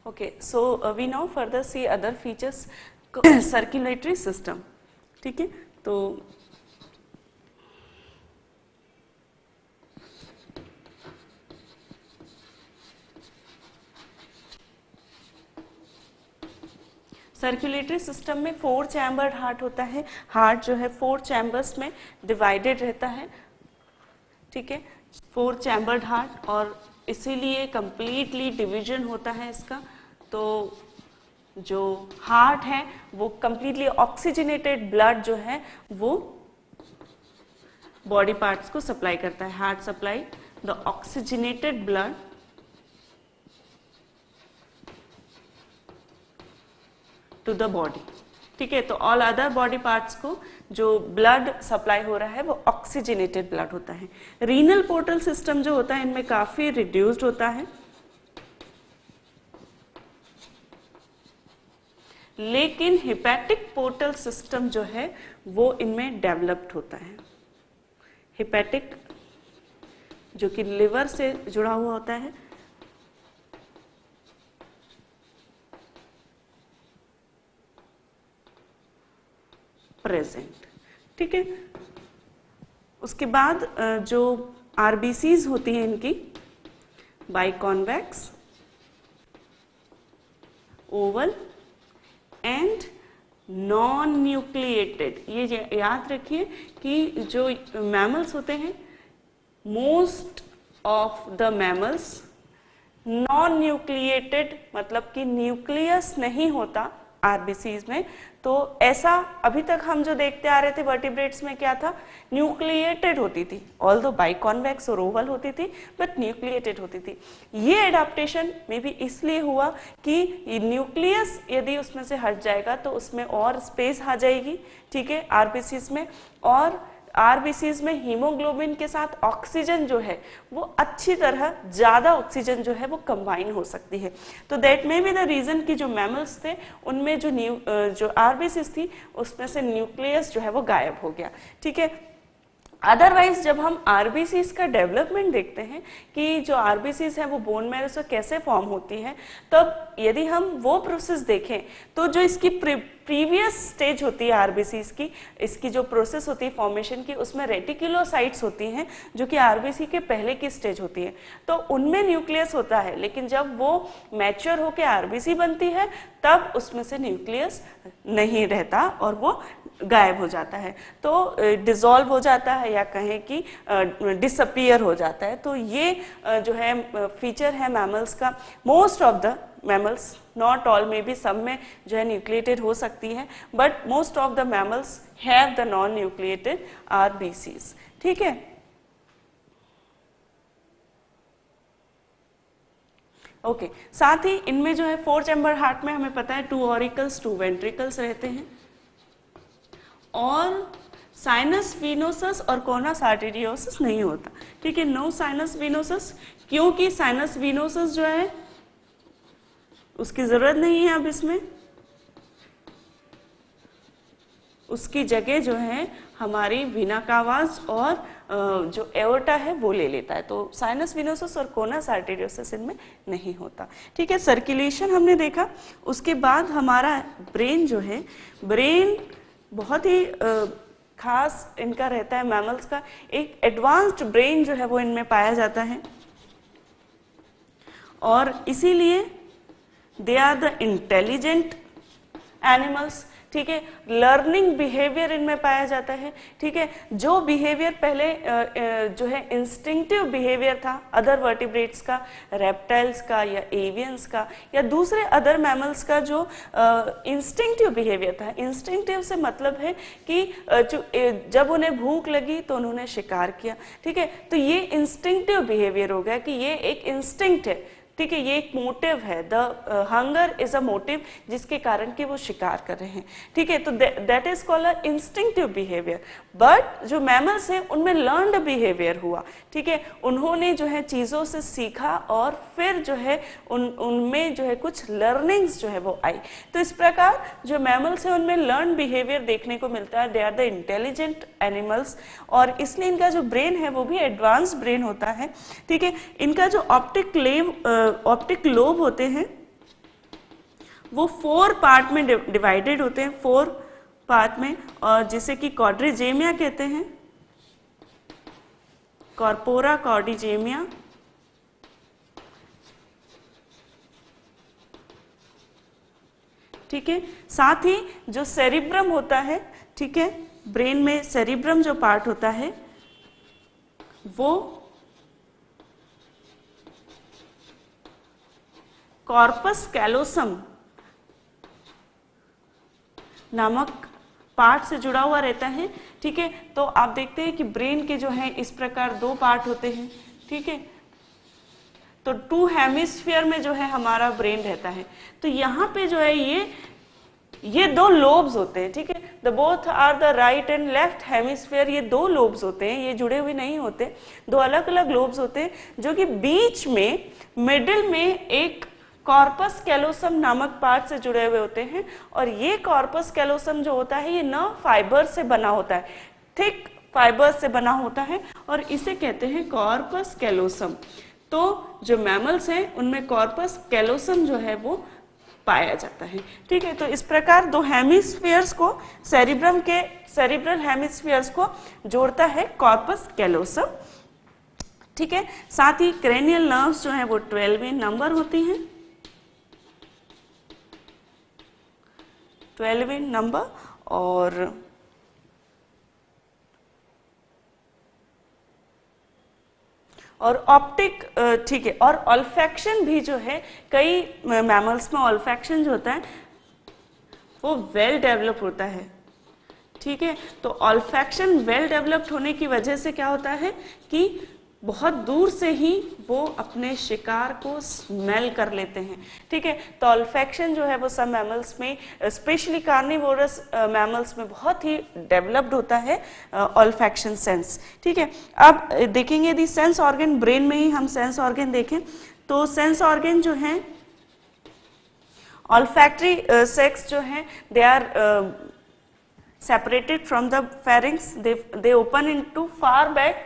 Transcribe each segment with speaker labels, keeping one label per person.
Speaker 1: Okay, so we now further see other features circulatory system. ठीक है, तो circulatory system में 4 चैम्बर्ड हार्ट होता है। हार्ट जो है 4 चैम्बर्स में डिवाइडेड रहता है, ठीक है, 4 चैम्बर्ड हार्ट, और इसीलिए कंप्लीटली डिवीजन होता है इसका। तो जो हार्ट है वो कंप्लीटली ऑक्सीजनेटेड ब्लड जो है वो बॉडी पार्ट्स को सप्लाई करता है। Heart supply the oxygenated blood to the body, ठीक है। तो ऑल अदर बॉडी पार्ट्स को जो ब्लड सप्लाई हो रहा है वो ऑक्सीजनेटेड ब्लड होता है। रीनल पोर्टल सिस्टम जो होता है इनमें काफी रिड्यूस्ड होता है, लेकिन हेपेटिक पोर्टल सिस्टम जो है वो इनमें डेवलप्ड होता है। हेपेटिक जो कि लिवर से जुड़ा हुआ होता है, प्रेजेंट, ठीक है। उसके बाद जो आरबीसीज होती हैं इनकी biconvex, Oval and non nucleated. ये याद रखिए कि जो मैमल्स होते हैं, most of the mammals non nucleated, मतलब कि न्यूक्लियस नहीं होता आरबीसीज में। तो ऐसा अभी तक हम जो देखते आ रहे थे वर्टिब्रेट्स में क्या था, न्यूक्लिएटेड होती थी, ऑल्दो बाइकॉन्वेक्स और ओवल होती थी बट न्यूक्लिएटेड होती थी। ये एडाप्टेशन में भी इसलिए हुआ कि न्यूक्लियस यदि उसमें से हट जाएगा तो उसमें और स्पेस आ जाएगी, ठीक है, आरबीसीज में, और आरबीसीज में हीमोग्लोबिन के साथ ऑक्सीजन जो है वो अच्छी तरह ज्यादा ऑक्सीजन जो है वो कंबाइन हो सकती है। तो that may be the reason कि जो मैमल्स थे उनमें जो आरबीसीज थी उसमें से न्यूक्लियस जो है वो गायब हो गया, ठीक है। अदरवाइज जब हम आरबीसीज का डेवलपमेंट देखते हैं कि जो आरबीसीज है वो बोन मैरो से कैसे फॉर्म होती है, तब यदि हम वो प्रोसेस देखें तो जो इसकी प्रीवियस स्टेज होती है आरबीसीज की, इसकी जो प्रोसेस होती है फॉर्मेशन की, उसमें रेटिकुलोसाइट्स होती हैं जो कि आरबीसी के पहले की स्टेज होती है। तो उनमें न्यूक्लियस होता है, लेकिन जब वो मैच्योर होकर आरबीसी बनती है तब उसमें से न्यूक्लियस नहीं रहता और वो गायब हो जाता है, तो डिसॉल्व हो जाता है या कहें कि डिसअपीयर हो जाता है। तो ये जो है फीचर है मैमल्स का। Most of the mammals, not all, may be सब में जो है न्यूक्लिएटेड हो सकती है, but most of the mammals have the non nucleated RBCs, ठीक है। ओके, साथ ही इनमें जो है 4 चैम्बर हार्ट में हमें पता है 2 ऑरिकल्स 2 वेंट्रिकल्स रहते हैं, और साइनस विनोसस और कोनस आर्टेरियोसस नहीं होता, ठीक है। नो साइनस विनोसस, क्योंकि साइनस विनोसस जो है उसकी जरूरत नहीं है अब इसमें, उसकी जगह जो है हमारी वीना कावास और जो एओर्टा है वो ले लेता है। तो साइनस विनोसस और कोनस आर्टेरियोसस इनमें नहीं होता, ठीक है। सर्कुलेशन हमने देखा। उसके बाद हमारा ब्रेन जो है, ब्रेन बहुत ही खास इनका रहता है मैमल्स का। एक एडवांस्ड ब्रेन जो है वो इनमें पाया जाता है, और इसीलिए they are the intelligent animals, ठीक है। लर्निंग बिहेवियर इनमें पाया जाता है, ठीक है। जो बिहेवियर पहले जो है इंस्टिंक्टिव बिहेवियर था अदर वर्टिब्रेट्स का, रेप्टाइल्स का या एवियंस का या दूसरे अदर मैमल्स का, जो इंस्टिंक्टिव बिहेवियर था। इंस्टिंक्टिव से मतलब है कि जब उन्हें भूख लगी तो उन्होंने शिकार किया, ठीक है। तो ये इंस्टिंक्टिव बिहेवियर हो गया कि ये एक इंस्टिंक्ट है, ठीक है, ये एक मोटिव है। The hunger is a motive जिसके कारण कि वो शिकार कर रहे हैं, ठीक है। तो that is called a instinctive behaviour. But जो मैमल्स हैं उनमें लर्नड बिहेवियर हुआ, ठीक है। उन्होंने जो है चीजों से सीखा और फिर जो है उनमें जो है कुछ लर्निंग्स जो है वो आई। तो इस प्रकार जो मैमल्स हैं उनमें लर्न बिहेवियर देखने को मिलता है। They are the intelligent animals, और इसलिए इनका जो ब्रेन है वो भी एडवांस ब्रेन होता है, ठीक है। इनका जो ऑप्टिक लोब होते हैं वो 4 पार्ट में डिवाइडेड होते हैं, 4 पार्ट में, और जिसे कि क्वाड्रिजेमिया कहते हैं, कॉर्पोरा क्वाड्रिजेमिया, ठीक है। साथ ही जो सेरिब्रम होता है, ठीक है, ब्रेन में सेरिब्रम जो पार्ट होता है वो कॉर्पस कैलोसम नामक पार्ट से जुड़ा हुआ रहता है, ठीक है। तो आप देखते हैं कि ब्रेन के जो है इस प्रकार 2 पार्ट होते हैं, ठीक है। तो 2 हेमिस्फीयर में जो है हमारा ब्रेन रहता है। तो यहाँ पे जो है ये 2 लोब्स होते हैं, ठीक है। The both are the right and left hemisphere, ये 2 लोब्स होते हैं, ये जुड़े हुए नहीं होते, 2 अलग अलग लोब्स होते हैं, जो कि बीच में मिडिल में एक कॉर्पस कैलोसम नामक पार्ट से जुड़े हुए होते हैं। और ये कॉर्पस कैलोसम जो होता है ये नर्व फाइबर से बना होता है, थिक फाइबर से बना होता है, और इसे कहते हैं कॉर्पस कैलोसम। तो जो मैमल्स हैं उनमें कॉर्पस कैलोसम जो है वो पाया जाता है, ठीक है। तो इस प्रकार 2 हेमिस्फीयर्स को, सेरिब्रम के सेरिब्रल हेमिस्फीयर्स को जोड़ता है कॉर्पस कैलोसम, ठीक है। साथ ही क्रेनियल नर्व्स जो है वो 12 इन नंबर होती हैं, 12 इन नंबर। और ऑप्टिक, ठीक है, और ऑल्फैक्शन भी जो है कई मैमल्स में ऑल्फैक्शन जो होता है वो वेल डेवलप होता है, ठीक है। तो ऑल्फैक्शन वेल डेवलप्ड होने की वजह से क्या होता है कि बहुत दूर से ही वो अपने शिकार को स्मेल कर लेते हैं, ठीक है। तो ऑल्फैक्शन जो है वो सब मैमल्स में, स्पेशली कार्निवोरस मैमल्स में बहुत ही डेवलप्ड होता है ऑल्फैक्शन सेंस, ठीक है। अब देखेंगे यदि सेंस ऑर्गन, ब्रेन में ही हम सेंस ऑर्गन देखें तो सेंस ऑर्गन जो हैं ऑल्फैक्टरी सेक्स जो हैं they are separated from the pharynx, they open into far back,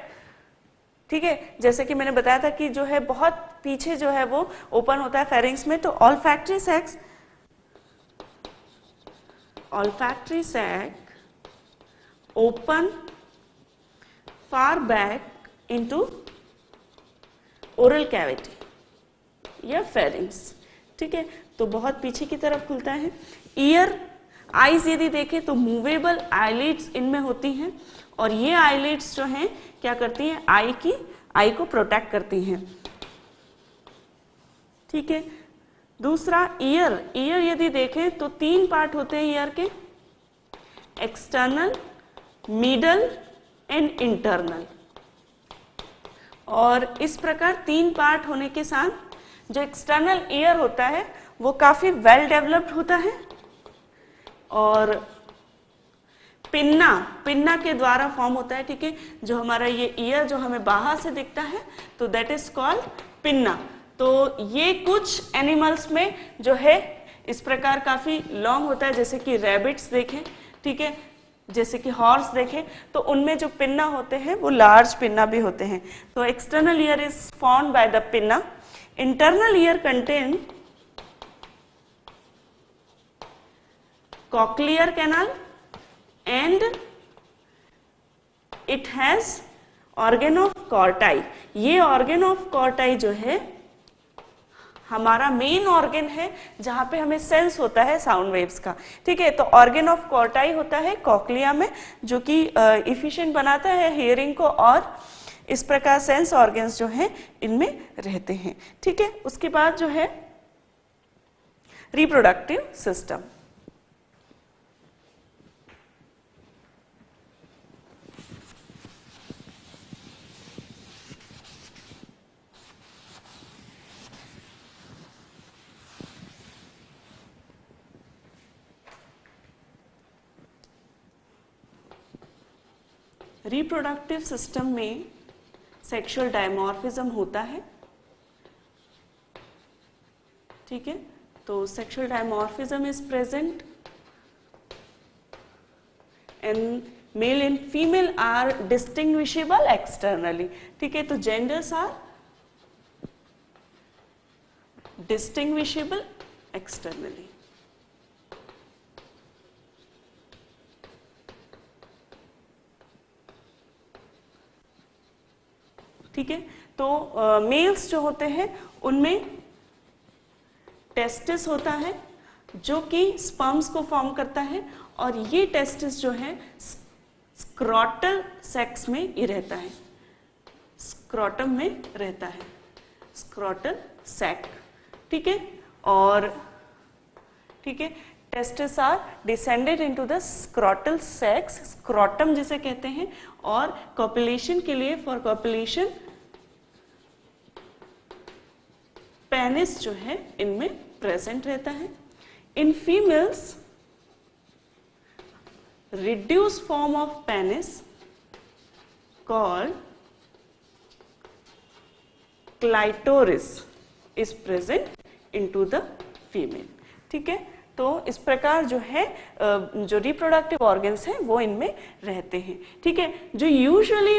Speaker 1: ठीक है। जैसे कि मैंने बताया था कि जो है बहुत पीछे जो है वो ओपन होता है फेरिंग्स में। तो ऑल्फैक्टरी सैक ओपन फार बैक इनटू ओरल कैविटी या फेरिंग्स, ठीक है। तो बहुत पीछे की तरफ खुलता है। ईयर, आईज यदि देखें तो मूवेबल आईलिड्स इनमें होती हैं, और ये आईलिड्स जो हैं क्या करती हैं, आई को प्रोटेक्ट करती हैं, ठीक है। दूसरा ईयर यदि देखें तो 3 पार्ट होते हैं ईयर के, एक्सटर्नल, मिडल एंड इंटरनल। और इस प्रकार 3 पार्ट होने के साथ जो एक्सटर्नल ईयर होता है वो काफी वेल डेवलप्ड होता है, और पिन्ना के द्वारा फॉर्म होता है, ठीक है। जो हमारा ये ईयर जो हमें बाहर से दिखता है तो दैट इज कॉल्ड पिन्ना। तो ये कुछ एनिमल्स में जो है इस प्रकार काफी लॉन्ग होता है, जैसे कि रैबिट्स देखें, ठीक है, जैसे कि हॉर्स देखें, तो उनमें जो पिन्ना होते हैं वो लार्ज पिन्ना भी होते हैं। तो external ear is formed by the pinna. Internal ear contain cochlear canal and it has organ of corti। ये organ of corti जो है हमारा मेन ऑर्गन है जहां पे हमें सेंस होता है साउंड वेव्स का, ठीक है। तो ऑर्गन ऑफ कॉर्टाई होता है कॉक्लिया में, जो कि इफिशिएंट बनाता है हियरिंग को, और इस प्रकार सेंस ऑर्गन्स जो हैं इनमें रहते हैं, ठीक है। उसके बाद जो है रिप्रोडक्टिव सिस्टम। रिप्रोडक्टिव सिस्टम में सेक्सुअल डायमॉर्फिज्म होता है, ठीक है। तो sexual dimorphism is present and male and female are distinguishable externally, ठीक है। तो जेंडर्स आर डिस्टिंग्विशेबल एक्सटर्नली। ठीक है। तो मेल्स जो होते हैं उनमें टेस्टिस होता है जो कि स्पर्म्स को फॉर्म करता है, और ये टेस्टिस जो है स्क्रोटल सेक्स में ही रहता है, स्क्रोटम में रहता है, स्क्रोटल सैक, ठीक है। और ठीक है, testis are descended into the scrotal sacs, scrotum जिसे कहते हैं, और कॉपुलेशन के लिए, फॉर कॉपुलेशन पेनिस जो है इनमें प्रेजेंट रहता है। In females reduced form of penis called clitoris is present into the female, ठीक है। तो इस प्रकार जो है जो रिप्रोडक्टिव ऑर्गन्स हैं वो इनमें रहते हैं, ठीक है। जो यूजुअली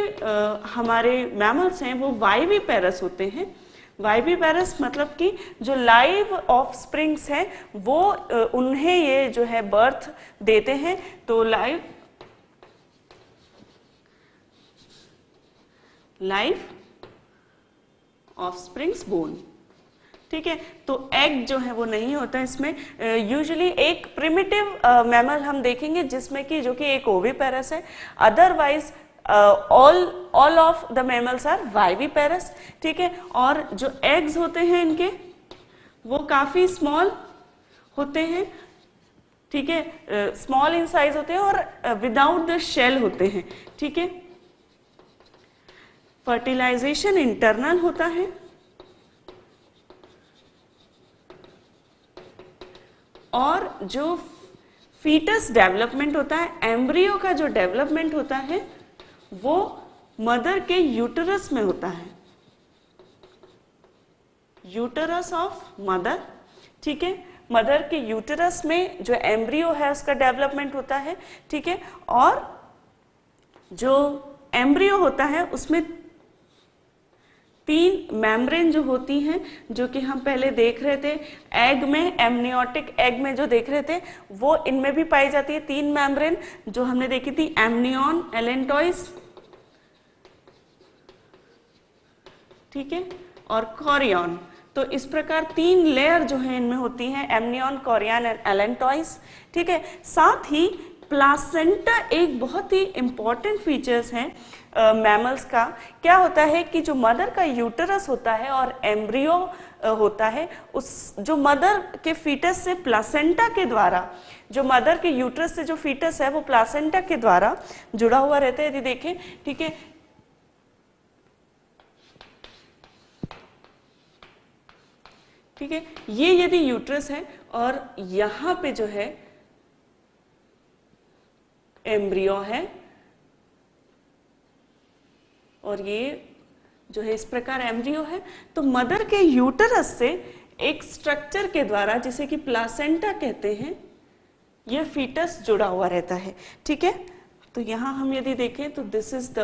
Speaker 1: हमारे मैमल्स हैं वो वाइविपेरस होते हैं। वाइविपेरस मतलब कि जो लाइव ऑफस्प्रिंग्स हैं वो उन्हें ये जो है बर्थ देते हैं। तो लाइव ऑफस्प्रिंग्स बोर्न, ठीक है। तो एग जो है वो नहीं होता है इसमें। यूजुअली एक प्रिमिटिव मैमल हम देखेंगे जिसमें कि जो कि एक ओविपेरस है, otherwise all of the mammals are viviparous, ठीक है। और जो एग्स होते हैं इनके वो काफी स्मॉल होते हैं, ठीक है, स्मॉल इन साइज होते हैं और विदाउट द शेल होते हैं, ठीक है। फर्टिलाइजेशन इंटरनल होता है और जो फीटस डेवलपमेंट होता है, एम्ब्रियो का जो डेवलपमेंट होता है वो मदर के यूटरस में होता है, यूटरस ऑफ मदर, ठीक है। मदर के यूटरस में जो एम्ब्रियो है उसका डेवलपमेंट होता है, ठीक है। और जो एम्ब्रियो होता है उसमें 3 मेम्ब्रेन जो होती हैं, जो कि हम पहले देख रहे थे एग में, एमनियोटिक एग में जो देख रहे थे, वो इनमें भी पाई जाती है। 3 मेम्ब्रेन जो हमने देखी थी, एमनियन, एलेंटॉइस, ठीक है, और कोरियन। तो इस प्रकार 3 लेयर जो है इनमें होती हैं, एमनियन, कोरियन एंड एलेंटॉइस, ठीक है। साथ ही प्लासेंटा एक बहुत ही इंपॉर्टेंट फीचर्स है मैमल्स का। क्या होता है कि जो मदर का यूटरस होता है और एम्ब्रियो होता है, उस जो मदर के फीटस से प्लासेंटा के द्वारा, जो मदर के यूटरस से जो फीटस है वो प्लासेंटा के द्वारा जुड़ा हुआ रहता है। यदि देखें, ठीक है, ठीक है, ये यदि यूट्रस है और यहां पे जो है एम्ब्रियो है और ये जो है इस प्रकार एम्ब्रियो है, तो मदर के यूटरस से एक स्ट्रक्चर के द्वारा जिसे कि प्लासेंटा कहते हैं, यह फीटस जुड़ा हुआ रहता है, ठीक है। तो यहां हम यदि देखें तो दिस इज द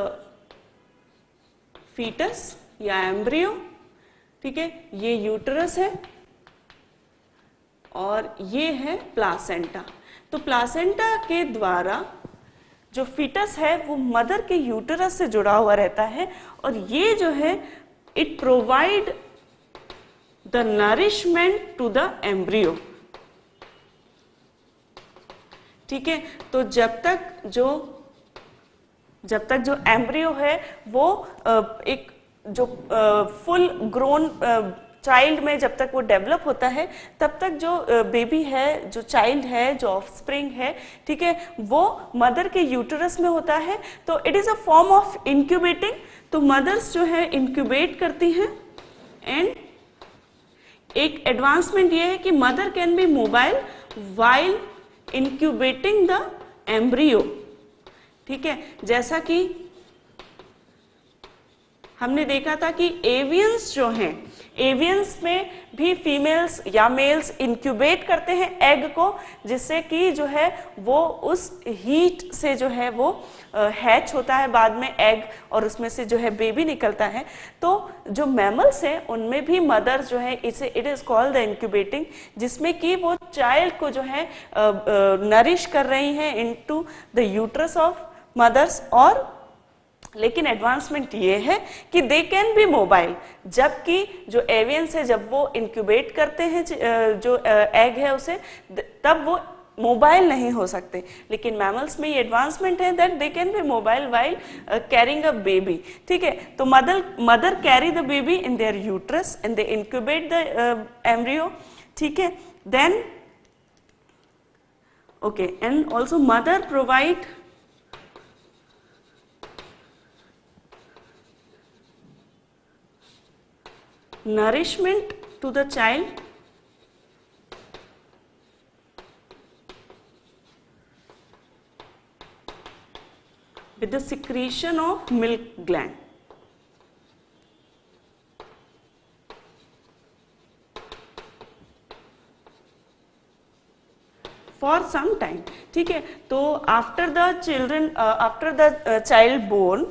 Speaker 1: फीटस या एम्ब्रियो, ठीक है, ये यूटरस है और ये है प्लासेंटा। तो प्लासेंटा के द्वारा जो फीटस है वो मदर के यूटरस से जुड़ा हुआ रहता है और ये जो है it provide the nourishment to the embryo, ठीक है। तो जब तक जो एम्ब्रियो है वो एक जो फुल ग्रोन चाइल्ड में जब तक वो डेवलप होता है, तब तक जो बेबी है, जो चाइल्ड है, जो ऑफस्प्रिंग है, ठीक है, वो मदर के यूटरस में होता है। तो it is a form of incubating. तो मदर्स जो है इंक्यूबेट करती हैं एंड एक एडवांसमेंट ये है कि mother can be mobile while incubating the embryo, ठीक है। जैसा कि हमने देखा था कि एवियंस जो हैं, एवियंस में भी फीमेल्स या मेल्स इंक्यूबेट करते हैं एग को, जिससे कि जो है वो उस हीट से जो है वो हैच होता है बाद में एग और उसमें से जो है बेबी निकलता है। तो जो मैमल्स हैं उनमें भी मदर जो है इसे इट इज कॉल्ड द इंक्यूबेटिंग, जिसमें कि वो चाइल्ड को जो है नरिश कर रही हैं into the uterus of mothers और लेकिन एडवांसमेंट ये है कि दे कैन बी मोबाइल, जबकि जो एवियंस है जब वो इंक्यूबेट करते हैं जो एग है उसे, तब वो मोबाइल नहीं हो सकते। लेकिन मैमल्स में ये एडवांसमेंट है that they can be mobile while carrying a baby. ठीक है, तो mother carry the baby in their uterus and they incubate the embryo. ठीक है, then okay, and also mother provide nourishment to the child with the secretion of milk gland. For some time. ठीक है, तो after the child born,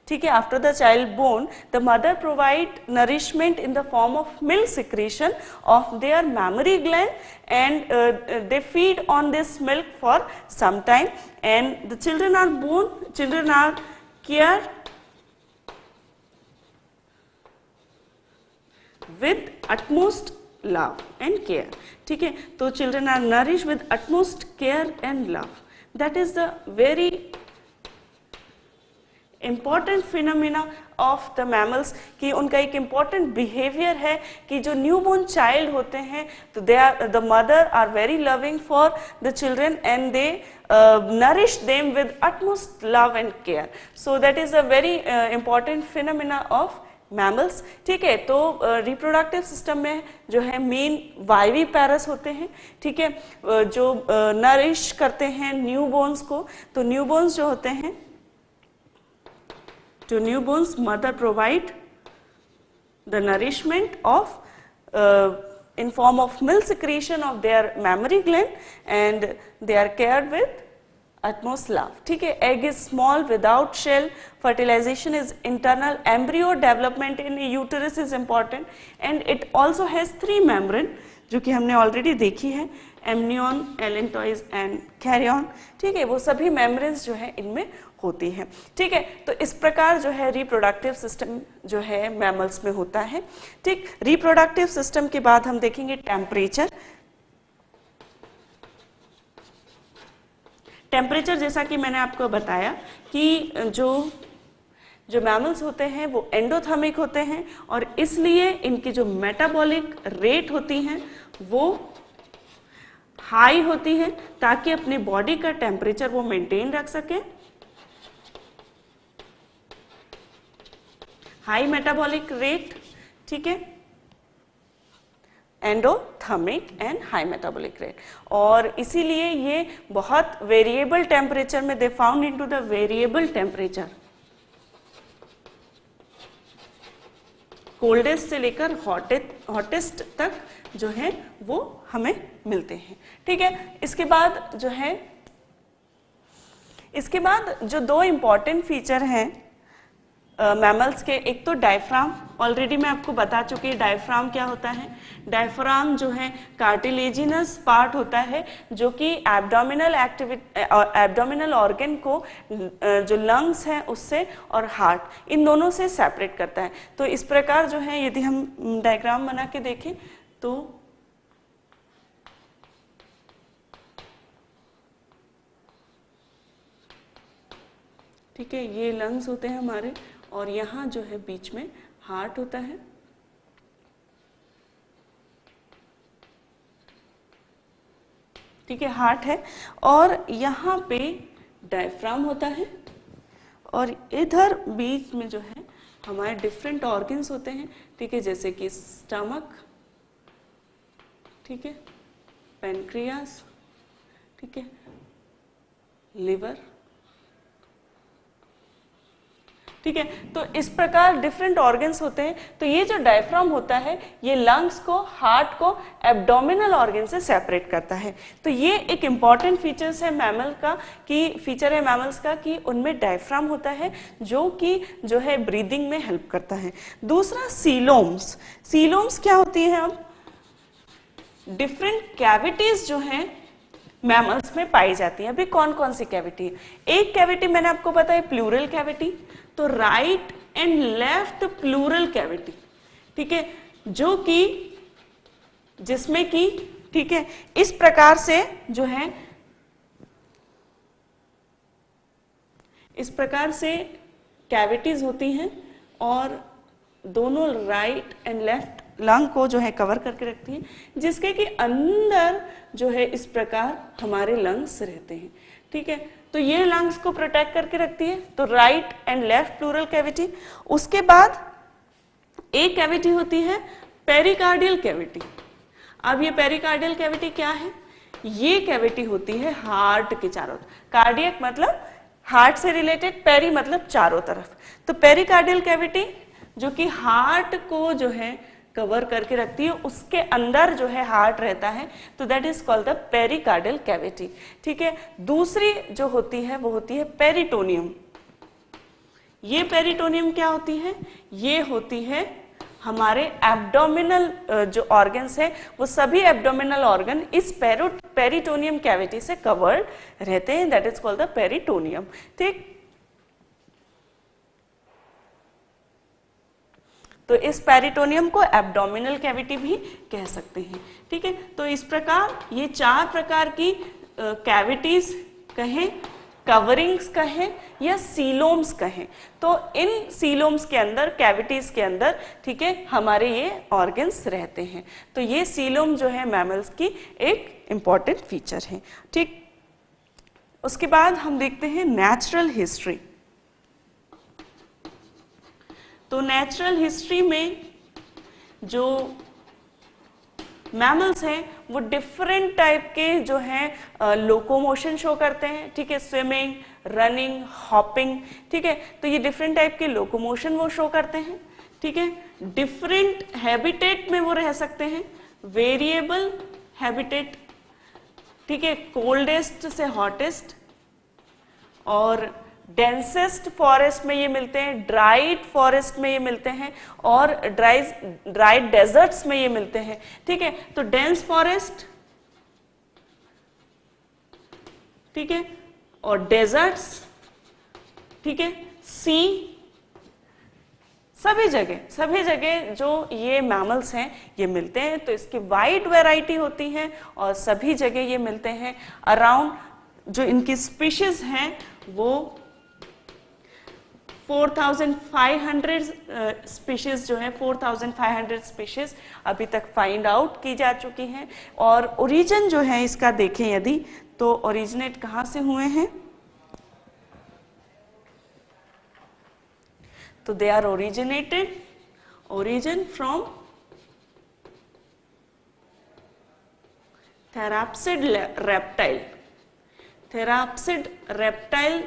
Speaker 1: ठीक है, after the child born, the mother provide nourishment in the form of milk secretion of their mammary gland, and they feed on this milk for some time, and the children are born, children are cared with utmost love and care. ठीक है, तो children are nourished with utmost care and love. That is the very important phenomena of the mammals, कि उनका एक important behaviour है कि जो newborn child होते हैं तो they are the mother are very loving for the children and they nourish them with utmost love and care. So that is a very important phenomena of mammals. ठीक है, तो reproductive system में जो है main वाइवी पैरस होते हैं. ठीक है, जो नरिश करते हैं न्यूबॉर्न्स को. तो न्यूबॉर्न्स जो होते हैं, to newborns mother provide the nourishment of in form of milk secretion of their mammary gland, and they are cared with utmost love. ठीक है, egg is small without shell, fertilization is internal, embryo development in uterus is important, and it also has 3 membrane जो कि हमने already देखी है, amnion, एलेंटॉइज and carrion. ठीक है, वो सभी मेम्ब्रेन्स जो है इनमें होती हैं. ठीक है, तो इस प्रकार जो है रिप्रोडक्टिव सिस्टम जो है मैमल्स में होता है. ठीक, रिप्रोडक्टिव सिस्टम के बाद हम देखेंगे टेम्परेचर. टेम्परेचर जैसा कि मैंने आपको बताया कि जो मैमल्स होते हैं वो एंडोथर्मिक होते हैं, और इसलिए इनकी जो मेटाबॉलिक रेट होती हैं वो हाई होती है, ताकि अपनी बॉडी का टेम्परेचर वो मेंटेन रख सके. हाई मेटाबॉलिक रेट, ठीक है, endothermic and high metabolic rate, और इसीलिए ये बहुत वेरिएबल टेम्परेचर में they found into the variable temperature. Coldest से लेकर हॉटेस्ट तक जो है वो हमें मिलते हैं. ठीक है, इसके बाद जो 2 इंपॉर्टेंट फीचर हैं मैमल्स के, एक तो डायफ्राम. ऑलरेडी मैं आपको बता चुकी हूँ डायफ्राम क्या होता है. डायफ्राम जो है कार्टिलेजिनस पार्ट होता है जो कि एब्डोमिनल ऑर्गन को जो लंग्स हैं उससे और हार्ट इन दोनों से सेपरेट करता है. तो इस प्रकार जो है यदि हम डायग्राम बना के देखें तो ठीक है, ये लंग्स होते हैं हमारे, और यहाँ जो है बीच में हार्ट होता है. ठीक है, हार्ट है, और यहाँ पे डायफ्राम होता है, और इधर बीच में जो है हमारे डिफरेंट ऑर्गन्स होते हैं. ठीक है, जैसे कि स्टमक, ठीक है, पेनक्रियास, ठीक है, लिवर. ठीक है, तो इस प्रकार डिफरेंट ऑर्गन्स होते हैं. तो ये जो डायफ्राम होता है ये लंग्स को, हार्ट को एब्डोमिनल ऑर्गन से सेपरेट करता है. तो ये एक इम्पॉर्टेंट फीचर्स है मैमल्स का कि उनमें डायफ्राम होता है जो है ब्रीदिंग में हेल्प करता है. दूसरा सीलोम्स. सीलोम्स क्या होती हैं? अब डिफरेंट कैविटीज जो हैं मैमल्स में पाई जाती है. अभी कौन कौन सी कैविटी है? एक कैविटी मैंने आपको बताया प्लूरल कैविटी, तो right and left pleural cavity, ठीक है, जो कि जिसमें कि, ठीक है, इस प्रकार से जो है, इस प्रकार से कैविटीज होती हैं और दोनों राइट एंड लेफ्ट लंग को जो है कवर करके रखती हैं, जिसके कि अंदर जो है इस प्रकार हमारे लंग्स रहते हैं, ठीक है। तो ये लंग्स को प्रोटेक्ट करके रखती है, तो right and left pleural cavity. उसके बाद एक कैविटी होती है पेरिकार्डियल कैविटी। अब ये पेरिकार्डियल कैविटी क्या है? ये कैविटी होती है हार्ट के चारों तरफ, कार्डियक मतलब हार्ट से रिलेटेड, पेरी मतलब चारों तरफ। तो पेरिकार्डियल कैविटी जो कि हार्ट को जो है कवर करके रखती है, उसके अंदर जो है हार्ट रहता है, तो that is called the pericardial cavity, ठीक है। दूसरी जो होती है वो होती है पेरिटोनियम। ये पेरिटोनियम क्या होती है? ये होती है हमारे एब्डोमिनल जो ऑर्गन्स है, वो सभी एब्डोमिनल ऑर्गन इस पेरिटोनियम कैविटी से कवर्ड रहते हैं, that is called the peritoneum, ठीक। तो इस पेरिटोनियम को एब्डोमिनल कैविटी भी कह सकते हैं, ठीक है। तो इस प्रकार ये चार प्रकार की कैविटीज कहें, कवरिंग्स कहें या सीलोम्स कहें, तो इन सीलोम्स के अंदर, कैविटीज के अंदर, ठीक है, हमारे ये ऑर्गन्स रहते हैं। तो ये सीलोम जो है मैमल्स की एक इंपॉर्टेंट फीचर है, ठीक। उसके बाद हम देखते हैं नेचुरल हिस्ट्री। तो नेचुरल हिस्ट्री में जो मैमल्स हैं वो डिफरेंट टाइप के जो हैं लोकोमोशन शो करते हैं, ठीक है, स्विमिंग, रनिंग, हॉपिंग, ठीक है। तो ये डिफरेंट टाइप के लोकोमोशन वो शो करते हैं, ठीक है। डिफरेंट हैबिटेट में वो रह सकते हैं, वेरिएबल हैबिटेट, ठीक है, कोल्डेस्ट से हॉटेस्ट, और डेंसेस्ट फॉरेस्ट में ये मिलते हैं, ड्राइड फॉरेस्ट में ये मिलते हैं, और ड्राइड डेजर्ट्स में ये मिलते हैं, ठीक है। तो डेंस फॉरेस्ट, ठीक है, और डेजर्ट्स, ठीक है, सी, सभी जगह जो ये मैमल्स हैं ये मिलते हैं। तो इसकी वाइड वैरायटी होती है और सभी जगह ये मिलते हैं। अराउंड जो इनकी स्पीशीज हैं वो 4500 स्पीशीज जो है, 4500 स्पीशीज अभी तक फाइंड आउट की जा चुकी हैं। और ओरिजिन जो है इसका देखें यदि, तो ओरिजिनेट कहाँ से हुए हैं? तो they are origin from therapsid reptile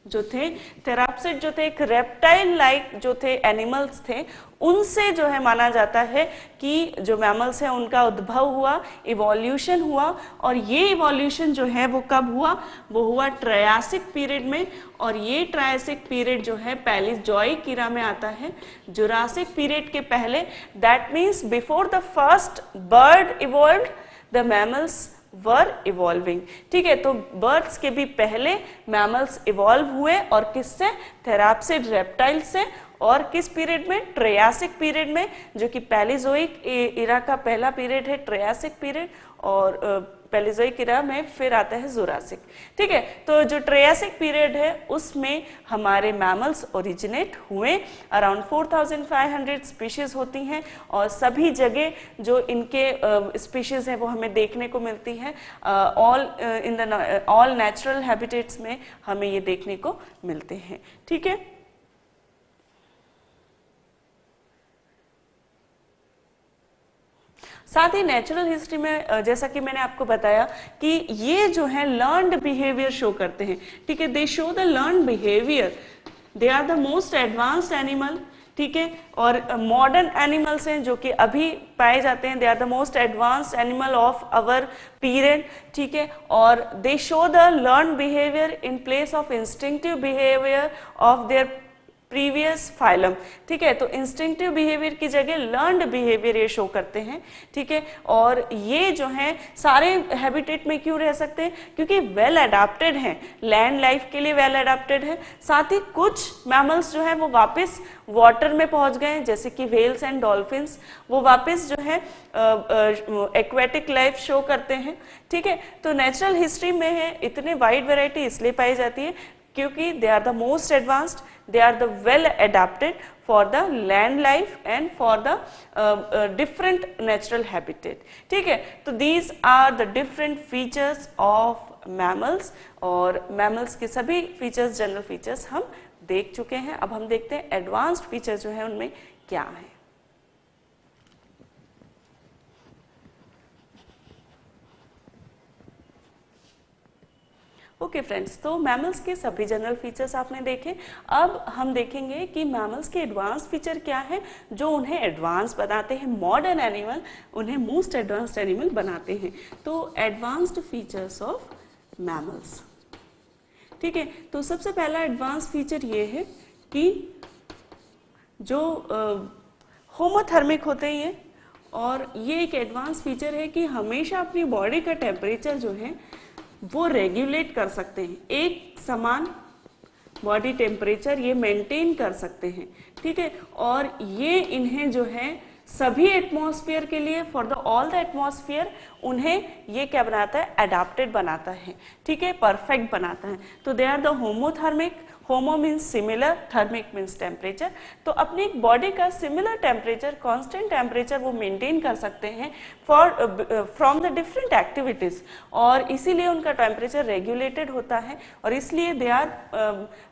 Speaker 1: जो थे, थेराप्सिड जो थे एक रेप्टाइल लाइक जो थे एनिमल्स थे, उनसे जो है माना जाता है कि जो मैमल्स हैं उनका उद्भव हुआ, इवोल्यूशन हुआ। और ये इवोल्यूशन जो है वो कब हुआ? वो हुआ ट्रायसिक पीरियड में, और ये ट्रायसिक पीरियड जो है पैलियोजोइक ईरा में आता है, जुरासिक पीरियड के पहले। That means before the first bird evolved the mammals were evolving, ठीक है। तो बर्ड्स के भी पहले मैमल्स इवॉल्व हुए, और किससे? थेराप्सिड रेप्टाइल से। और किस पीरियड में? ट्रायसिक पीरियड में, जो कि पैलियोजोइक इरा का पहला पीरियड है, ट्रायसिक पीरियड, और पैलियोजोइक इरा में फिर आता है जुरासिक, ठीक है। तो जो ट्रायसिक पीरियड है उसमें हमारे मैमल्स ओरिजिनेट हुए। अराउंड 4500 स्पीशीज होती हैं, और सभी जगह जो इनके स्पीशीज हैं वो हमें देखने को मिलती है। ऑल नेचुरल हैबिटेट्स में हमें ये देखने को मिलते हैं, ठीक है। साथ ही नेचुरल हिस्ट्री में जैसा कि मैंने आपको बताया कि ये जो है लर्नड बिहेवियर शो करते हैं, ठीक है। They show the learned behaviour, they are the most advanced animal, ठीक है। और मॉडर्न एनिमल्स हैं जो कि अभी पाए जाते हैं, they are the most advanced animal of our period, ठीक है। और they show the learn behaviour in place of instinctive behaviour of their previous phylum. ठीक है, तो इंस्टिंक्टिव बिहेवियर की जगह लर्नड बिहेवियर ये शो करते हैं। ठीक है, और ये जो है सारे हैबिटेट में क्यों रह सकते हैं, क्योंकि वेल अडेप्टेड हैं, लैंड लाइफ के लिए वेल अडेप्टेड है। साथ ही कुछ मैमल्स जो है वो वापस वाटर में पहुंच गए, जैसे कि व्हेल्स एंड डॉल्फिन्स, वो वापस जो है एक्वेटिक लाइफ शो करते हैं। ठीक है, तो नेचुरल हिस्ट्री में है इतने वाइड वैरायटी इसलिए पाई जाती है क्योंकि they are the most advanced, they are the well adapted for the land life and for the different natural habitat. ठीक है, तो these are the different features of mammals, और मैमल्स के सभी फीचर्स, जनरल फीचर्स हम देख चुके हैं। अब हम देखते हैं एडवांस्ड फीचर जो है उनमें क्या है। ओके फ्रेंड्स, तो मैमल्स के सभी जनरल फीचर्स आपने देखे। अब हम देखेंगे कि मैमल्स के एडवांस फीचर क्या है जो उन्हें एडवांस बनाते हैं, मॉडर्न एनिमल उन्हें मोस्ट एडवांस्ड एनिमल बनाते हैं। तो एडवांस्ड फीचर्स ऑफ मैमल्स। ठीक है, तो सबसे पहला एडवांस फीचर ये है कि जो होमोथर्मिक होते हैं ये, और ये एक एडवांस फीचर है कि हमेशा अपनी बॉडी का टेम्परेचर जो है वो रेगुलेट कर सकते हैं, एक समान बॉडी टेम्परेचर ये मेंटेन कर सकते हैं। ठीक है, और ये इन्हें जो है सभी एटमॉस्फेयर के लिए, for the all the atmosphere, उन्हें ये क्या बनाता है, अडेप्टेड बनाता है। ठीक है, परफेक्ट बनाता है। तो they are the homothermic, homo means similar, thermic means temperature. तो अपनी बॉडी का सिमिलर टेम्परेचर, कांस्टेंट टेम्परेचर वो मेंटेन कर सकते हैं for from the different activities, और इसीलिए उनका टेम्परेचर रेगुलेटेड होता है, और इसलिए they are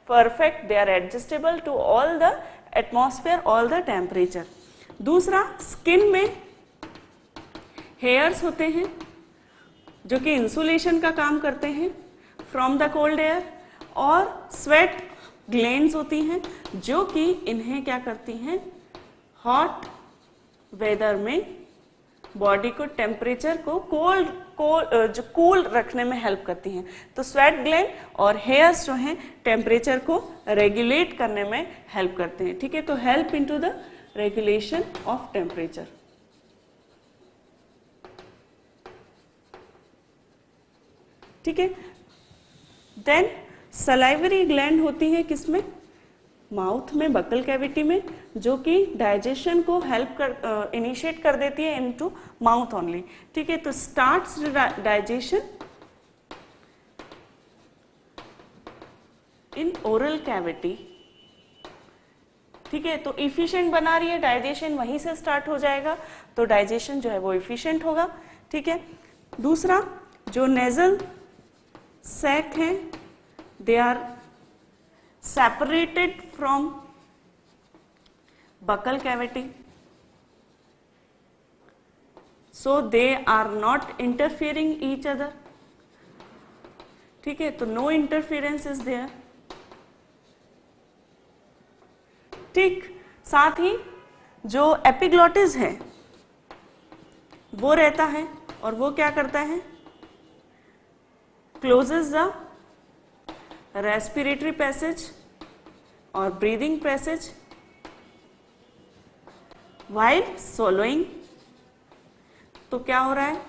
Speaker 1: perfect, they are adjustable to all the atmosphere, all the temperature. दूसरा, स्किन में हेयर्स होते हैं जो कि इंसुलेशन का काम करते हैं फ्रॉम द कोल्ड एयर, और स्वेट ग्लैंड्स होती हैं जो कि इन्हें क्या करती हैं, हॉट वेदर में बॉडी को टेम्परेचर को कूल रखने में हेल्प करती हैं। तो स्वेट ग्लैंड और हेयर्स जो हैं टेम्परेचर को रेगुलेट करने में हेल्प करते हैं। ठीक है, तो help into the regulation of temperature. ठीक है, देन सलाइवरी ग्लैंड होती है किसमें, माउथ में, बकल कैविटी में, जो कि डाइजेशन को हेल्प कर इनिशिएट कर देती है इनटू माउथ ओनली। ठीक है, तो starts digestion in oral cavity. ठीक है, तो इफिशिएंट बना रही है, डाइजेशन वहीं से स्टार्ट हो जाएगा, तो डाइजेशन जो है वो इफिशिएंट होगा। ठीक है, दूसरा, जो नेजल सैक है, they are separated from buccal cavity, so they are not interfering each other. ठीक है, तो नो इंटरफियरेंस इज देयर। ठीक, साथ ही जो एपिग्लॉटिस है वो रहता है, और वो क्या करता है, क्लोजेस द रेस्पिरेटरी पैसेज और ब्रीदिंग पैसेज व्हाइल swallowing। तो क्या हो रहा है,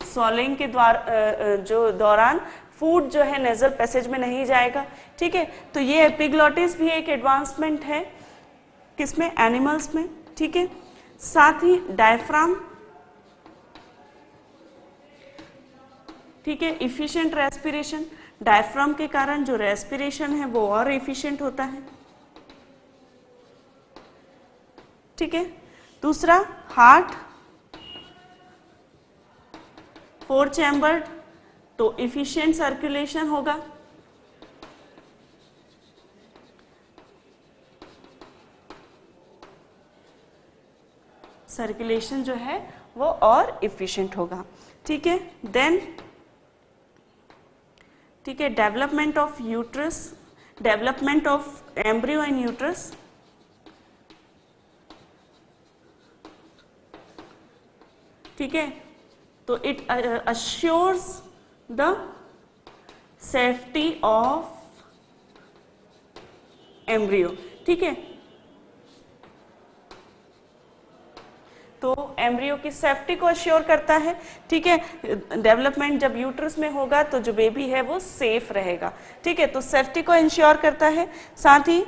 Speaker 1: swallowing के जो दौरान फूड जो है नेजल पैसेज में नहीं जाएगा। ठीक है, तो ये एपिग्लॉटिस भी एक एडवांसमेंट है किसमें, एनिमल्स में। ठीक है, साथ ही डायफ्राम। ठीक है, इफिशिएंट रेस्पिरेशन, डायफ्राम के कारण जो रेस्पिरेशन है वो और इफिशिएंट होता है। ठीक है, दूसरा, हार्ट 4 चैम्बर, तो इफिशिएंट सर्कुलेशन होगा। सर्कुलेशन जो है वो और इफिशिएंट होगा। ठीक है, देन ठीक है, development of uterus, development of embryo and uterus. ठीक है, तो it assures the safety of embryo, ठीक है। तो एम्ब्रियो की सेफ्टी को अश्योर करता है, ठीक है। डेवलपमेंट जब यूट्रस में होगा तो जो बेबी है वो सेफ रहेगा, ठीक है। तो सेफ्टी को इंश्योर करता है, साथ ही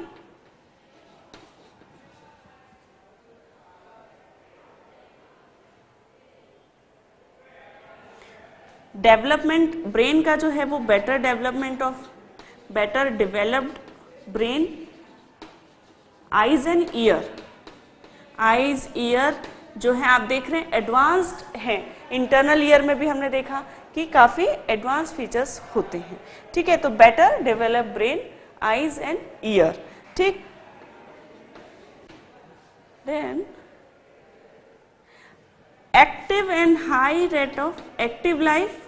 Speaker 1: डेवलपमेंट ब्रेन का जो है वो better developed brain, eyes and year, eyes ear जो है आप देख रहे हैं एडवांस्ड है। इंटरनल ईयर में भी हमने देखा कि काफी एडवांस फीचर्स होते हैं, ठीक है। तो better develop brain, eyes and ear, ठीक। Then active and high rate of active life,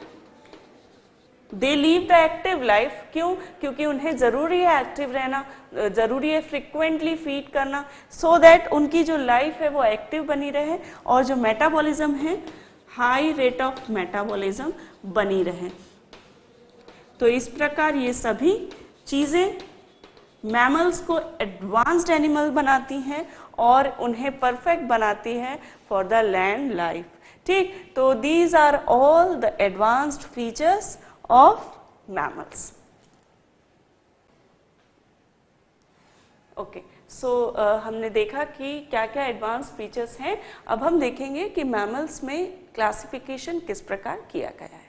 Speaker 1: they live the active life, क्यों? क्योंकि उन्हें जरूरी है एक्टिव रहना, जरूरी है फ्रिक्वेंटली फीड करना, सो दैट उनकी जो लाइफ है वो एक्टिव बनी रहे और जो मेटाबॉलिज्म है हाई रेट ऑफ मेटाबॉलिज्म बनी रहे। तो इस प्रकार ये सभी चीजें मैमल्स को एडवांस्ड एनिमल बनाती हैं और उन्हें परफेक्ट बनाती है फॉर द लैंड लाइफ, ठीक। तो these are all the advanced features of mammals. Okay, so हमने देखा कि क्या क्या एडवांस फीचर्स हैं। अब हम देखेंगे कि मैमल्स में क्लासिफिकेशन किस प्रकार किया गया है।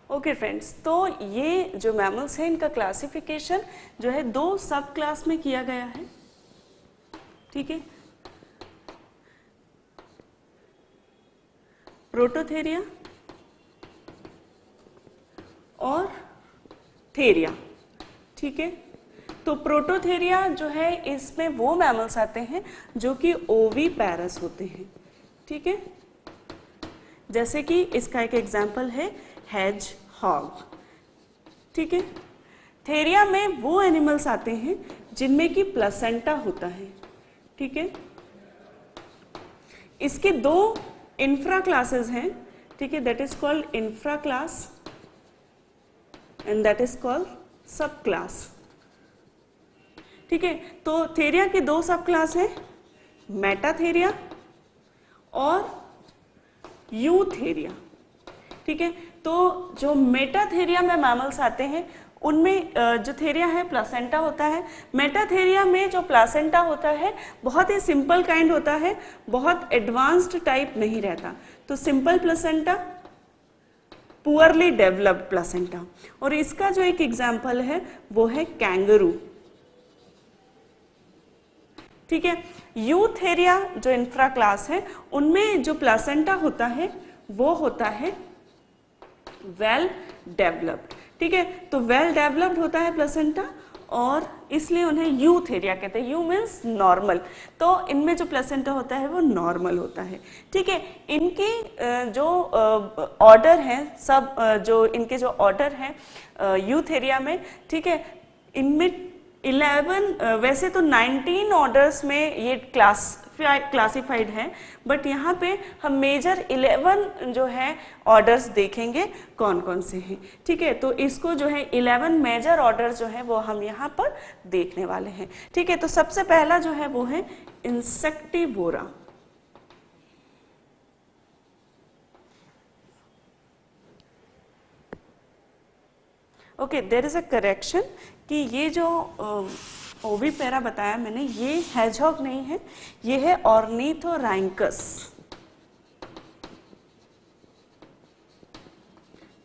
Speaker 1: ओके फ्रेंड्स, तो ये जो मैमल्स हैं इनका क्लासिफिकेशन जो है 2 सब क्लास में किया गया है, ठीक है। प्रोटोथेरिया और थेरिया, ठीक है। तो प्रोटोथेरिया जो है इसमें वो मैमल्स आते हैं जो कि ओवीपैरस होते हैं, ठीक है। जैसे कि इसका एक एग्जाम्पल है हेज हॉग, ठीक है। थेरिया में वो एनिमल्स आते हैं जिनमें कि प्लेसेंटा होता है, ठीक है। इसके 2 इंफ्रा क्लासेस हैं, ठीक है। That is called infra class and that is called सब क्लास, ठीक है। तो थेरिया के 2 सब क्लास हैं, मेटाथेरिया और यूथेरिया, ठीक है। तो जो मेटाथेरिया में मैमल्स आते हैं उनमें जो थेरिया है प्लासेंटा होता है। मेटाथेरिया में जो प्लासेंटा होता है बहुत ही सिंपल काइंड होता है, बहुत एडवांस्ड टाइप नहीं रहता। तो simple placenta, poorly developed placenta, और इसका जो एक एग्जाम्पल है वो है कैंगरू, ठीक है। यूथेरिया जो इंफ्रा क्लास है उनमें जो प्लासेंटा होता है वो होता है वेल डेवलप्ड, ठीक है। तो वेल डेवलप्ड होता है प्लेसेंटा और इसलिए उन्हें यूथेरिया कहते हैं। यू मीन्स नॉर्मल, तो इनमें जो प्लेसेंटा होता है वो नॉर्मल होता है, ठीक है। इनके जो ऑर्डर हैं, सब जो इनके जो ऑर्डर हैं यूथेरिया में, ठीक है, इनमें 11 वैसे तो 19 ऑर्डर्स में ये क्लासिफाइड है, बट यहाँ पे हम मेजर 11 जो है ऑर्डर्स देखेंगे कौन कौन से हैं, ठीक है। तो इसको जो है 11 मेजर ऑर्डर जो है वो हम यहाँ पर देखने वाले हैं, ठीक है। तो सबसे पहला जो है वो है insectivora. Okay, there is a correction कि ये जो ओविपेरा बताया मैंने ये हेजहॉग नहीं है, ये है ऑर्निथोरैंकस,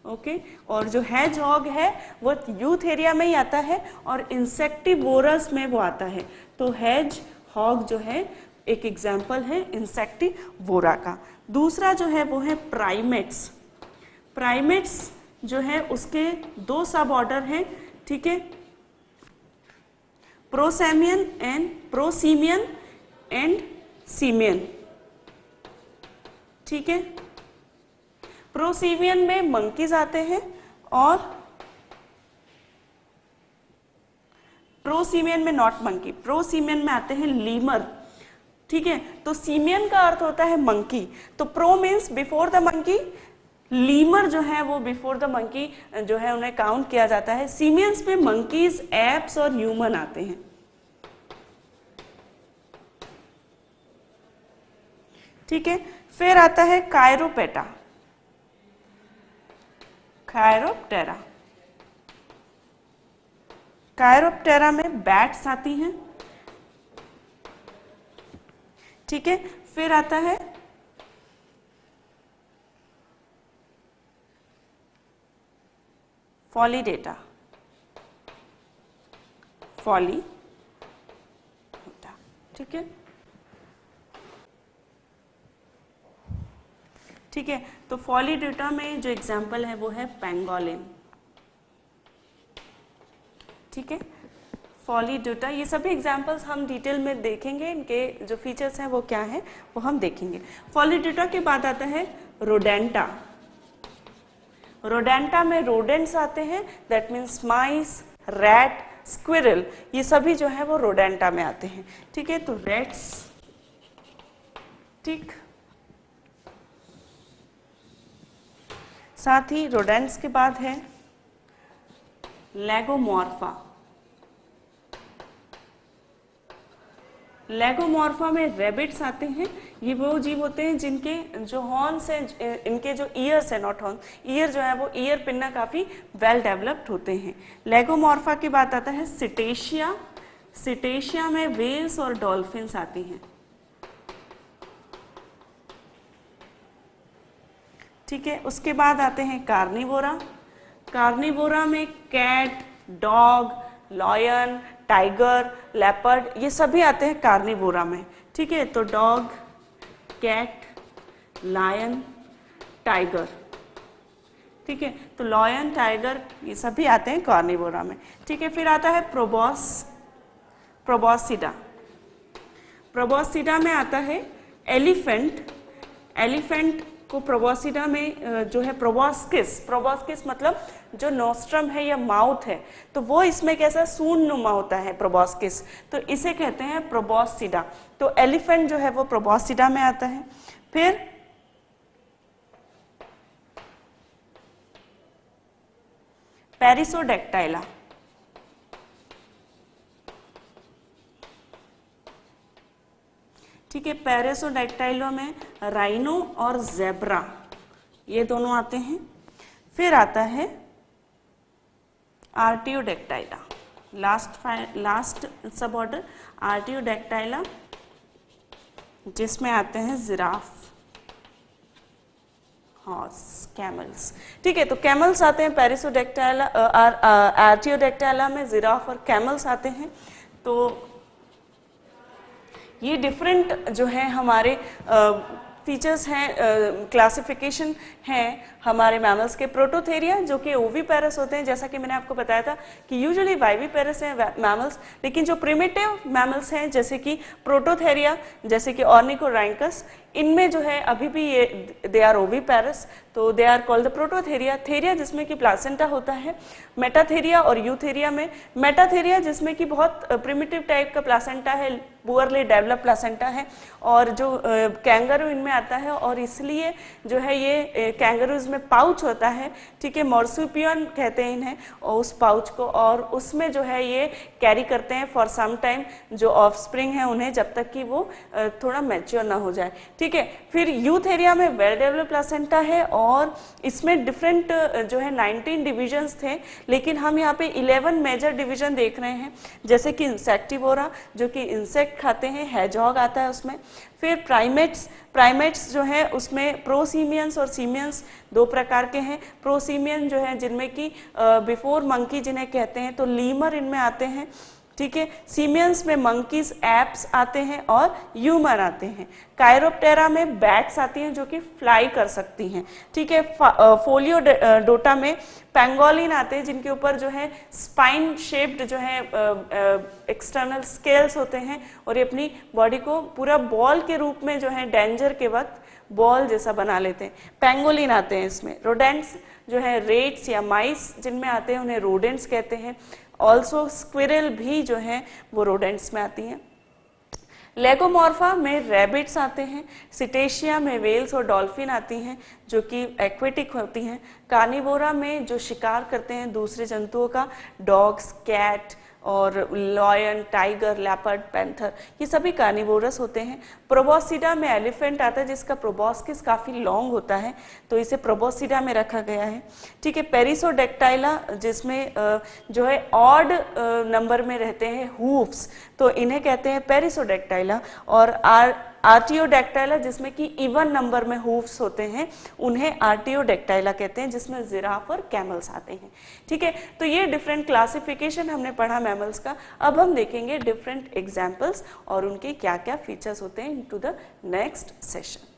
Speaker 1: ओके। और जो हेजहॉग है वो यूथेरिया में ही आता है और इंसेक्टिवोरस में वो आता है। तो हेजहॉग जो है एक एग्जाम्पल है इंसेक्टिवोरा का। दूसरा जो है वो है प्राइमेट्स। प्राइमेट्स जो है उसके 2 सब ऑर्डर हैं, ठीक है, प्रोसेमियन एंड सीमियन, ठीक है। प्रोसीमियन में मंकीज आते हैं और प्रोसीमियन में नॉट मंकी, प्रोसीमियन में आते हैं लीमर ठीक है, तो सीमियन का अर्थ होता है मंकी, तो pro means before the monkey, lemur जो है वो बिफोर द मंकी जो है उन्हें काउंट किया जाता है। सीमियंस में मंकीज, एप्स और ह्यूमन आते हैं। ठीक है, फिर आता है कायरोपेटा, कायरोप्टेरा। कायरोप्टेरा में बैट्स आती हैं। ठीक है, फिर आता है फॉलीडेटा, फॉलीडेटा। ठीक है, ठीक है, तो फॉलीडेटा में जो एग्जाम्पल है वो है पेंगोलिन। ठीक है, फॉलीडेटा, ये सभी एग्जाम्पल्स हम डिटेल में देखेंगे, इनके जो फीचर्स हैं वो क्या है वो हम देखेंगे। फॉलीडेटा के बाद आता है रोडेंटा। रोडेंटा में रोडेंट्स आते हैं, that means mice, rat, squirrel, ये सभी जो है वो रोडेंटा में आते हैं। ठीक है, तो रैट्स, ठीक, साथ ही रोडेंट्स के बाद है लेगोमॉर्फा। लेगोमॉर्फा में रेबिट्स आते हैं। ये वो जीव होते हैं जिनके जो हॉर्न्स हैं, इनके जो ईयर्स है, नॉट हॉर्न, ईयर जो है वो ईयर पिन्ना काफी वेल डेवलप्ड होते हैं। लेगोमॉर्फा की बात आता है सिटेशिया। सिटेशिया में व्हेल्स और डॉल्फिन्स आती हैं। ठीक है, उसके बाद आते हैं कार्निवोरा। कार्निवोरा में cat, dog, lion, tiger, leopard, ये सभी आते हैं कार्निवोरा में। ठीक है, तो डॉग, कैट, लायन, टाइगर। ठीक है, तो लॉयन, टाइगर, ये सभी आते हैं कार्निवोरा में। ठीक है, फिर आता है प्रोबोसिडा। प्रोबोसिडा में आता है एलिफेंट। एलिफेंट को प्रोबोसिडा में जो है प्रोबोस्किस, प्रोबोस्किस मतलब जो नोस्ट्रम है या माउथ है, तो वो इसमें कैसा सूंड नुमा होता है प्रोबोस्किस, तो इसे कहते हैं प्रोबोसिडा। तो एलिफेंट जो है वो प्रोबोसिडा में आता है। फिर पेरिसोडेक्टाइला। ठीक है, पेरिसोडेक्टाइला में राइनो और जेब्रा, ये दोनों आते हैं। फिर आता है आर्टियोडेक्टाइला, लास्ट सब ऑर्डर आर्टियोडेक्टाइला, जिसमें आते हैं जिराफ, हॉर्स, कैमल्स। ठीक है, तो कैमल्स आते हैं पेरिसोडेक्टाइला, आर्टियोडेक्टाइला में जिराफ और कैमल्स आते हैं। तो ये डिफरेंट जो है हमारे फीचर्स हैं, क्लासिफिकेशन हैं हमारे मैमल्स के। प्रोटोथेरिया जो कि ओविपेरस होते हैं, जैसा कि मैंने आपको बताया था कि यूजुअली वाइविपेरस हैं मैमल्स, लेकिन जो प्रिमिटिव मैमल्स हैं जैसे कि प्रोटोथेरिया, जैसे कि ऑर्निकोराइंकस, इनमें जो है अभी भी ये दे आर ओविपेरस, तो they are called the prototheria. Theria जिसमें कि प्लासेंटा होता है, मेटाथेरिया और यूथेरिया में। मेटाथेरिया जिसमें कि बहुत प्रिमिटिव टाइप का प्लासेंटा है, पुअरली डेवलप प्लासेंटा है, और जो कैंगरू इनमें आता है, और इसलिए जो है ये कैंगरूज में पाउच होता है। ठीक है, मॉर्सुपियन कहते हैं इन्हें, और उस पाउच को, और उसमें जो है ये कैरी करते हैं फॉर सम टाइम जो ऑफस्प्रिंग है उन्हें, जब तक कि वो थोड़ा मैच्योर ना हो जाए। ठीक है, फिर यूथ एरिया में वेल डेवलप प्लासेंटा है, और इसमें डिफरेंट जो है 19 डिविजन्स थे, लेकिन हम यहाँ पे 11 मेजर डिवीजन देख रहे हैं, जैसे कि इंसेक्टिवोरा जो कि इंसेक्ट खाते हैं, हैजॉग आता है उसमें। फिर प्राइमेट्स जो है उसमें प्रोसीमियंस और सीमियंस दो प्रकार के हैं। प्रोसीमियन जो है जिनमें कि बिफोर मंकी जिन्हें कहते हैं, तो लीमर इनमें आते हैं। ठीक है, सीमियंस में मंकीज, एप्स आते हैं और ह्यूमन आते हैं। कायरोप्टेरा में बैट्स आती हैं जो कि फ्लाई कर सकती हैं। ठीक है, फोलियोडोटा में पेंगोलिन आते हैं जिनके ऊपर जो है स्पाइन शेप्ड जो है एक्सटर्नल स्केल्स होते हैं, और ये अपनी बॉडी को पूरा बॉल के रूप में जो है डेंजर के वक्त बॉल जैसा बना लेते हैं। पेंगोलिन आते हैं इसमें। रोडेंट्स जो है रेट्स या माइस जिनमें आते हैं उन्हें रोडेंट्स कहते हैं। ऑल्सो स्क्विरल भी जो है वो रोडेंट्स में आती हैं। लेगोमॉर्फा में रैबिट्स आते हैं, सिटेशिया में वेल्स और डॉल्फिन आती हैं जो कि एक्वेटिक होती हैं, कार्निवोरा में जो शिकार करते हैं दूसरे जंतुओं का, डॉग्स, कैट और लॉयन, टाइगर, लेपर्ड, पैंथर, ये सभी कार्निवोरस होते हैं। प्रोबोसिडा में एलिफेंट आता है जिसका प्रोबोस्किस काफ़ी लॉन्ग होता है तो इसे प्रोबोसिडा में रखा गया है। ठीक है, पेरिसोडेक्टाइला जिसमें जो है ऑड नंबर में रहते हैं हूफ्स, तो इन्हें कहते हैं पेरिसोडेक्टाइला। और आर्टियोडेक्टाइला जिसमें कि इवन नंबर में हूफ्स होते हैं उन्हें आर्टियोडेक्टाइला कहते हैं, जिसमें जिराफ और कैमल्स आते हैं। ठीक है, तो ये डिफरेंट क्लासिफिकेशन हमने पढ़ा मैमल्स का। अब हम देखेंगे डिफरेंट एग्जाम्पल्स और उनके क्या क्या फीचर्स होते हैं इनटू द नेक्स्ट सेशन।